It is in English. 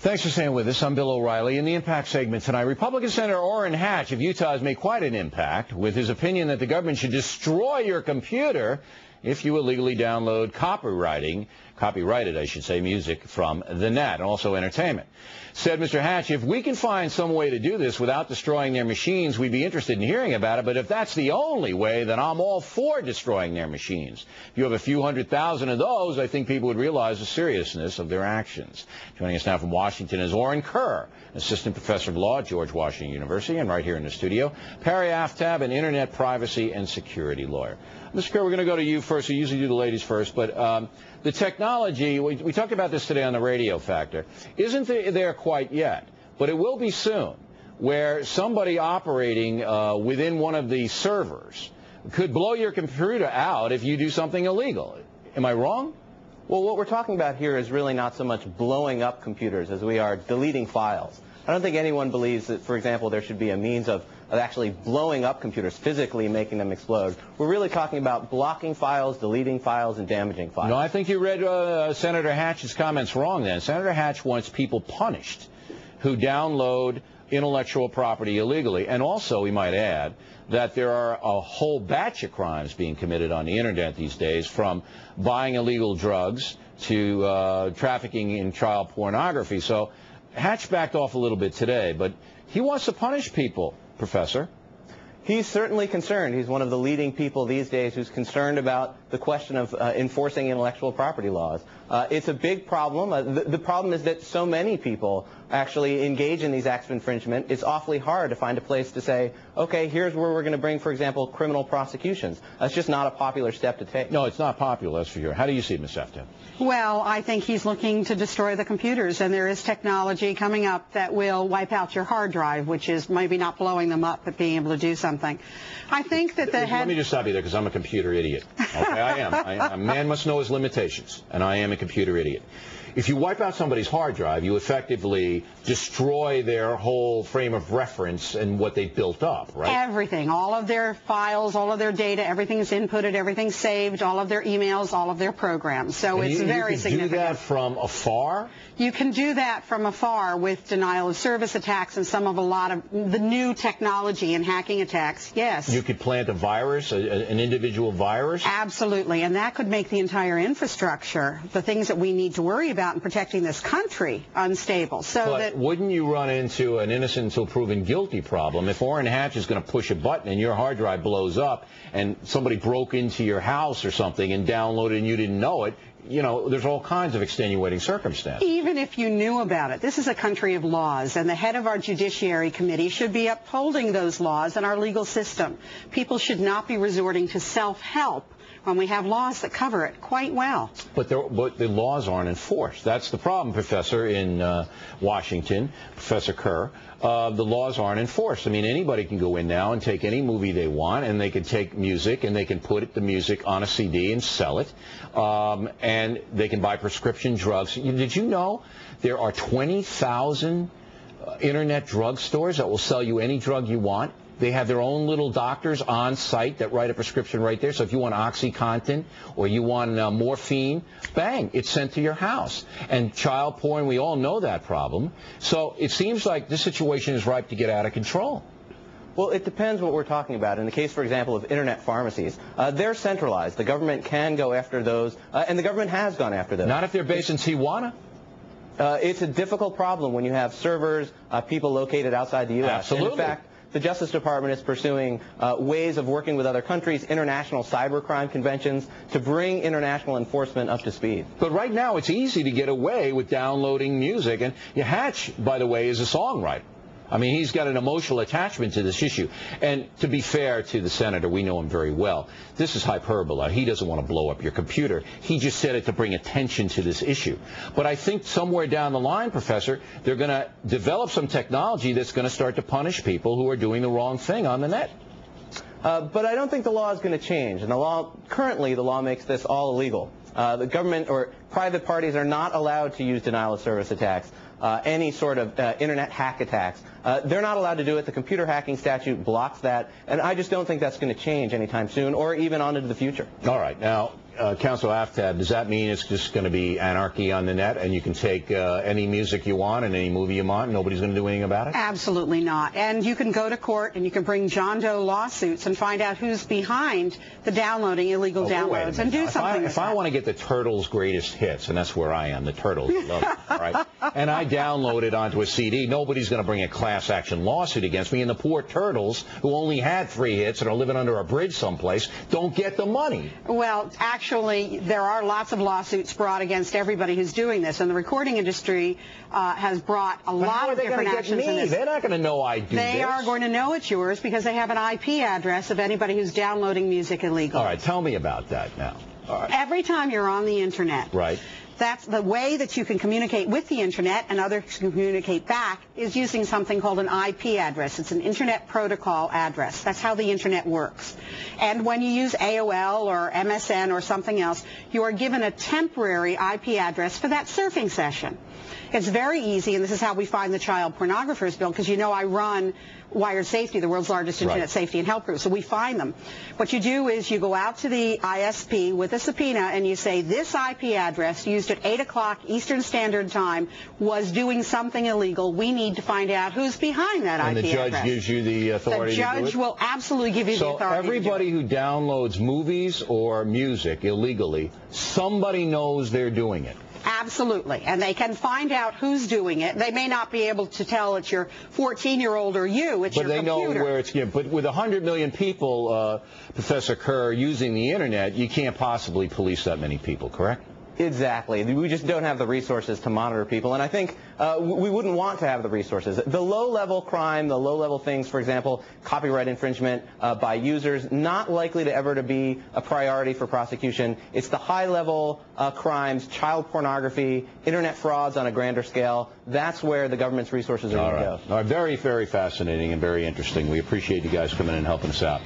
Thanks for staying with us. I'm Bill O'Reilly. In the Impact segment tonight, Republican Senator Orrin Hatch of Utah has made quite an impact with his opinion that the government should destroy your computer if you illegally download copyrighted, I should say, music from the net, and also entertainment. Said Mr. Hatch, if we can find some way to do this without destroying their machines, we'd be interested in hearing about it, but if that's the only way, then I'm all for destroying their machines. If you have a few 100,000 of those, I think people would realize the seriousness of their actions. Joining us now from Washington is Oren Kerr, Assistant Professor of Law at George Washington University, and right here in the studio, Perry Aftab, an Internet privacy and security lawyer. Mr. Kerr, we're going to go to you first. We usually do the ladies first, but the technology, we talked about this today on the Radio Factor, isn't there quite yet, but it will be soon, where somebody operating within one of the servers could blow your computer out if you do something illegal. Am I wrong? Well, what we're talking about here is really not so much blowing up computers as we are deleting files. I don't think anyone believes that, for example, there should be a means of actually blowing up computers, physically making them explode. We're really talking about blocking files, deleting files, and damaging files. No, I think you read Senator Hatch's comments wrong then. Senator Hatch wants people punished who download intellectual property illegally. And also, we might add, that there are a whole batch of crimes being committed on the Internet these days, from buying illegal drugs to trafficking in child pornography. So Hatch backed off a little bit today, but he wants to punish people, Professor. He's certainly concerned. He's one of the leading people these days who's concerned about the question of enforcing intellectual property laws. It's a big problem. The problem is that so many people actually engage in these acts of infringement. It's awfully hard to find a place to say, okay, here's where we're going to bring, for example, criminal prosecutions. That's just not a popular step to take. No, it's not popular, that's for sure. How do you see it, Ms. Aftab? Well, I think he's looking to destroy the computers, and there is technology coming up that will wipe out your hard drive, which is maybe not blowing them up, but being able to do something. I think that the Let me just stop you there, because I'm a computer idiot. Okay, I am. A man must know his limitations, and I am a computer idiot. If you wipe out somebody's hard drive, you effectively destroy their whole frame of reference and what they built up, right? Everything. All of their files, all of their data, everything is inputted, everything's saved, all of their emails, all of their programs. So it's very significant. You can do that from afar? You can do that from afar with denial of service attacks and some of a lot of the new technology and hacking attacks, yes. You could plant a virus, an individual virus? Absolutely, and that could make the entire infrastructure, the things that we need to worry about in protecting this country, unstable. But wouldn't you run into an innocent until proven guilty problem if Orrin Hatch is going to push a button and your hard drive blows up and somebody broke into your house or something and downloaded and you didn't know it? You know, there's all kinds of extenuating circumstances. Even if you knew about it, this is a country of laws, and the head of our Judiciary Committee should be upholding those laws and our legal system. People should not be resorting to self-help when we have laws that cover it quite well. But the laws aren't enforced. That's the problem, Professor, in Washington, Professor Kerr. The laws aren't enforced. I mean, anybody can go in now and take any movie they want, and they can take music, and they can put the music on a CD and sell it, and they can buy prescription drugs. Did you know there are 20,000 Internet drugstores that will sell you any drug you want? They have their own little doctors on site that write a prescription right there. So if you want OxyContin or you want morphine, bang, it's sent to your house. And child porn, we all know that problem. So it seems like this situation is ripe to get out of control. Well, it depends what we're talking about. In the case, for example, of Internet pharmacies, they're centralized. The government can go after those, and the government has gone after those. Not if they're based in Tijuana. It's a difficult problem when you have servers, people located outside the U.S. Absolutely. And in fact, the Justice Department is pursuing ways of working with other countries, international cybercrime conventions, to bring international enforcement up to speed. But right now, it's easy to get away with downloading music. And Hatch, by the way, is a songwriter. I mean, he's got an emotional attachment to this issue. And to be fair to the senator, we know him very well. This is hyperbole. He doesn't want to blow up your computer. He just said it to bring attention to this issue. But I think somewhere down the line, Professor, they're going to develop some technology that's going to start to punish people who are doing the wrong thing on the net. But I don't think the law is going to change. And currently, the law makes this all illegal. The government, or private parties are not allowed to use denial of service attacks, any sort of internet hack attacks. They're not allowed to do it. The computer hacking statute blocks that, and I just don't think that's going to change anytime soon or even on into the future. All right. Now, Councilor Aftab, does that mean it's just going to be anarchy on the net and you can take any music you want and any movie you want and nobody's going to do anything about it? Absolutely not. And you can go to court and you can bring John Doe lawsuits and find out who's behind the downloading illegal downloads and do something with If I want to get the Turtles' greatest hits, and that's where I am, the Turtles, love it, all right, and I download it onto a CD, nobody's going to bring a class action lawsuit against me, and the poor Turtles, who only had 3 hits and are living under a bridge someplace, don't get the money. Well, actually, there are lots of lawsuits brought against everybody who's doing this, and the recording industry has brought a lot of different actions in this. They're not going to know I do this. They are going to know it's yours because they have an IP address of anybody who's downloading music illegally. All right, tell me about that now. All right. Every time you're on the Internet, right. That's the way that you can communicate with the Internet and others can communicate back is using something called an IP address. It's an Internet Protocol address. That's how the Internet works. And when you use AOL or MSN or something else, you are given a temporary IP address for that surfing session. It's very easy, and this is how we find the child pornographers bill, because you know I run Wired Safety, the world's largest Internet safety and help group, so we find them. What you do is you go out to the ISP with a subpoena and you say, this IP address used at 8 o'clock Eastern Standard Time was doing something illegal. We need to find out who's behind that IP address. And the judge gives you the authority to do it? The judge will absolutely give you the authority So everybody who downloads movies or music illegally, somebody knows they're doing it. Absolutely. And they can find out who's doing it. They may not be able to tell it's your 14-year-old or you. It's your computer. But they know where it's going. But with 100 million people, Professor Kerr, using the Internet, you can't possibly police that many people, correct? Exactly. We just don't have the resources to monitor people, and I think we wouldn't want to have the resources. The low-level crime, the low-level things, for example, copyright infringement by users, not likely to ever to be a priority for prosecution. It's the high-level crimes, child pornography, Internet frauds on a grander scale. That's where the government's resources are going to go. All right. Very, very fascinating and very interesting. We appreciate you guys coming in and helping us out.